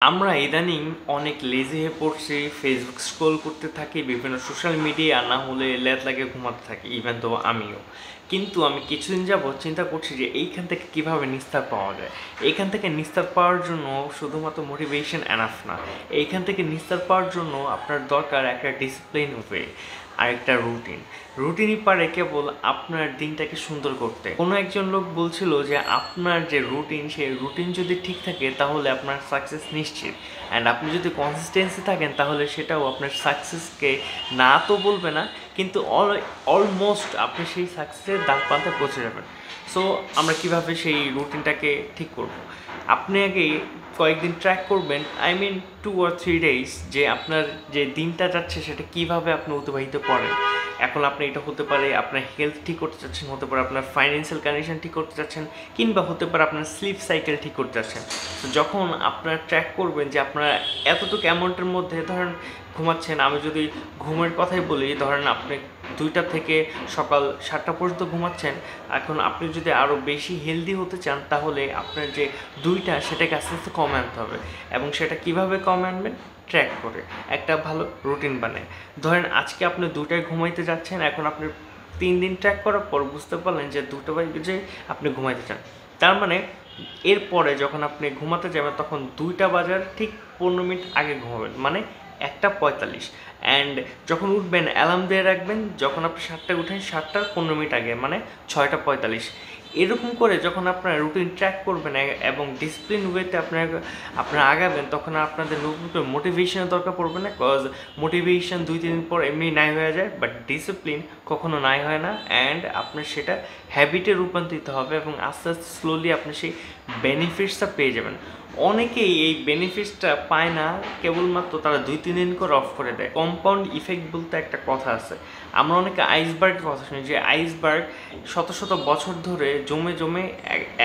আমরা ইদানিং অনেক লেজি হয়ে পড়ছি, ফেসবুক স্ক্রল করতে থাকি, বিভিন্ন সোশ্যাল মিডিয়া না হলে লেট লাগে ঘুমাতে থাকি, ইভেন তো আমিও। কিন্তু আমি কিছুদিন যাবৎ চিন্তা করছি যে এইখান থেকে কিভাবে নিস্তার পাওয়া যায়। এইখান থেকে নিস্তার পাওয়ার জন্য শুধুমাত্র মোটিভেশন এনাফ না, এইখান থেকে নিস্তার পাওয়ার জন্য আপনার দরকার একটা ডিসিপ্লিন ওয়ে আর একটা রুটিনই পারে কেবল আপনার দিনটাকে সুন্দর করতে। কোনো একজন লোক বলছিল যে আপনার যে রুটিন, সেই রুটিন যদি ঠিক থাকে তাহলে আপনার সাকসেস নিশ্চিত, অ্যান্ড আপনি যদি কনসিস্টেন্সি থাকেন তাহলে সেটাও আপনার সাকসেসকে না তো বলবে না, কিন্তু অলমোস্ট আপনি সেই সাকসেসের দ্বার প্রান্তে পৌঁছে যাবেন। সো আমরা কিভাবে সেই রুটিনটাকে ঠিক করব? আপনি আগে কয়েকদিন ট্র্যাক করবেন, আই মিন 2 or 3 days, যে আপনার যে দিনটা যাচ্ছে সেটা কিভাবে আপনি অতিবাহিত করেন। এখন আপনি এটা হতে পারে আপনার হেলথ ঠিক করতে চাচ্ছেন, হতে পারে আপনার ফাইন্যান্সিয়াল কন্ডিশন ঠিক করতে চাচ্ছেন, কিংবা হতে পারে আপনার স্লিপ সাইকেল ঠিক করতে চাচ্ছেন। তো যখন আপনারা ট্র্যাক করবেন যে আপনারা এতটুকু অ্যামাউন্টের মধ্যে ধরেন ঘুমাচ্ছেন, আমি যদি ঘুমের কথাই বলি, ধরেন আপনি 2টা থেকে সকাল 7টা পর্যন্ত ঘুমাচ্ছেন। এখন আপনি যদি আরও বেশি হেলদি হতে চান তাহলে আপনার যে 2টা সেটাকে আস্তে আস্তে কমে আনতে হবে। এবং সেটা কিভাবে কমে আনবেন? ট্র্যাক করে, একটা ভালো রুটিন বানায়। ধরেন আজকে আপনি 2টায় ঘুমাইতে যাচ্ছেন, এখন আপনি 3 দিন ট্র্যাক করার পর বুঝতে পারলেন যে 2টা বাজে আপনি ঘুমাইতে চান। তার মানে এরপরে যখন আপনি ঘুমাতে যাবেন তখন 2টা বাজার ঠিক 15 মিনিট আগে ঘুমাবেন, মানে 1:45। অ্যান্ড যখন উঠবেন অ্যালার্ম দিয়ে রাখবেন, যখন আপনি 7টায় উঠেন 7টার 15 মিনিট আগে, মানে 6:45। এরকম করে যখন আপনারা রুটিন ট্র্যাক করবেন এবং ডিসিপ্লিন ওয়েতে আপনারা আগাবেন, তখন আপনাদের নতুন করে মোটিভেশনের দরকার পড়বে না। কজ মোটিভেশন 2-3 দিন পর এমনি নাই হয়ে যায়, বাট ডিসিপ্লিন কখনো নাই হয় না। অ্যান্ড আপনার সেটা হ্যাবিটে রূপান্তরিত হবে এবং আস্তে আস্তে স্লোলি আপনি সেই বেনিফিটসটা পেয়ে যাবেন। অনেকেই এই বেনিফিটসটা পায় না, কেবলমাত্র তারা 2-3 দিন করে অফ করে দেয়। কম্পাউন্ড ইফেক্ট বলতে একটা কথা আছে, আমরা অনেকে আইসবার্গের কথা শুনি, যে আইসবার্গ শত শত বছর ধরে জমে জমে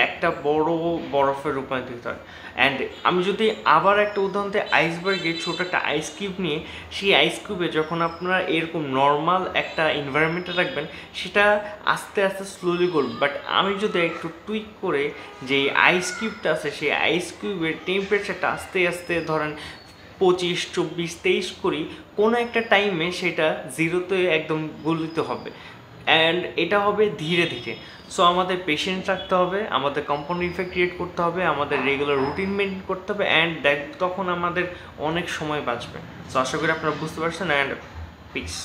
একটা বড় বরফে রূপান্তরিত হয়। অ্যান্ড আমি যদি আবার একটা উদাহরণ দিই, আইসবার্গের ছোটো একটা আইস কিউব নিয়ে, সেই আইস কিউবে যখন আপনারা এরকম নর্মাল একটা এনভায়রনমেন্টে রাখবেন, সেটা আস্তে আস্তে স্লোলি করবে। বাট আমি যদি একটু টুইক করে যে আইস কিউবটা আছে, সেই আইস কিউবের টেম্পারেচারটা আস্তে আস্তে ধরেন 25, 24, 23 করি, কোনো একটা টাইমে সেটা 0-তে একদম গলিত হবে। অ্যান্ড এটা হবে ধীরে ধীরে। সো আমাদের পেশেন্স রাখতে হবে, আমাদের কম্পাউন্ড ইফেক্ট ক্রিয়েট করতে হবে, আমাদের রেগুলার রুটিন মেনটেন করতে হবে, অ্যান্ড তখন আমাদের অনেক সময় বাঁচবে। সো আশা করি আপনারা বুঝতে পারছেন। And piece.